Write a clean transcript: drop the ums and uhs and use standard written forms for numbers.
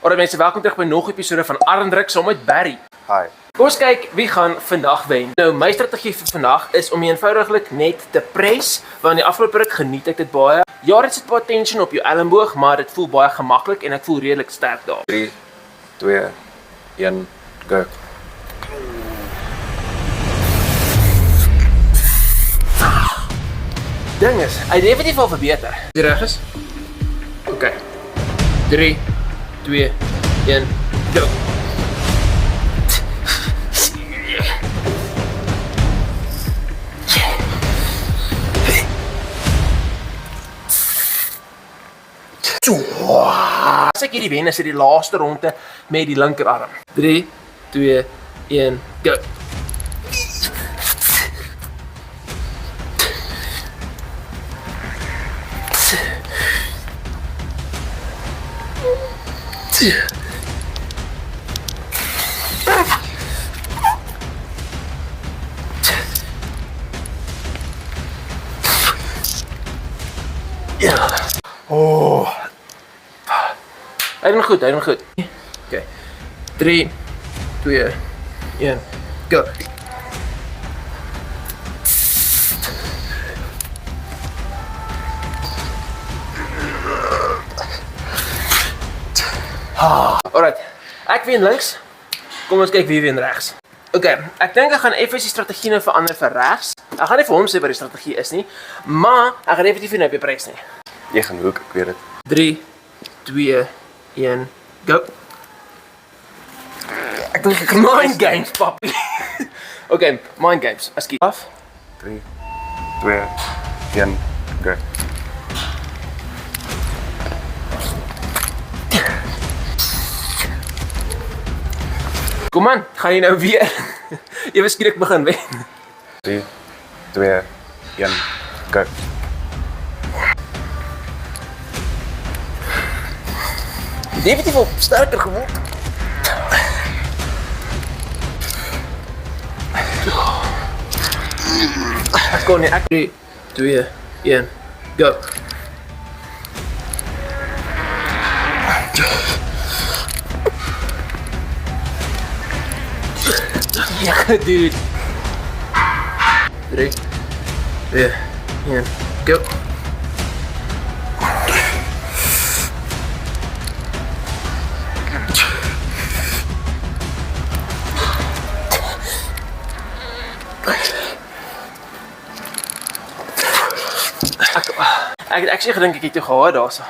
Alright mense, welkom terug by nog 'n episode van Arndruk saam met Barry. Hi. Kom ons kyk wie gaan vandag wen. Nou, my strategie vir vandag is om eenvoudiglik net te press, want die afgelope ruk geniet ek dit baie. Ja, dit sit baie tension op jou elmboog, maar dit voel baie gemaklik en ek voel redelik sterk daar. 3, 2, 1, go. Ding is, hy het definitief al verbeter. Jy reg is? OK. 3, 2, 1, go. As ek hierdie wen, is dit die laaste ronde met die linkerarm. 3, 2, 1, go. Ja. Oh. Hy doen goed, hy doen goed. OK. 3, 2, 1, go. Alright, ek wen links. Kom ons kyk wie wen regs. OK, ek dink ek gaan effens die strategie nou verander vir regs. Ek gaan nie vir hom sê wat die strategie is nie, maar ek gaan definitief nie op die press nie. Jy gaan hoek, ek weet dit. 3, 2, 1, go. Ek dink ek mind games, papi. OK, mind games. As skiet af. 3, 2, 1, go. Kom aan, gaan jy nou weer ewe skielik begin wen. 3, 2, 1, go. Definitief op sterker geword. Ek kon nie, 3, 2, 1, go. Ja, dude. 3, 2, 1, go. Ek het actually gedink ek het jou gehad daarso.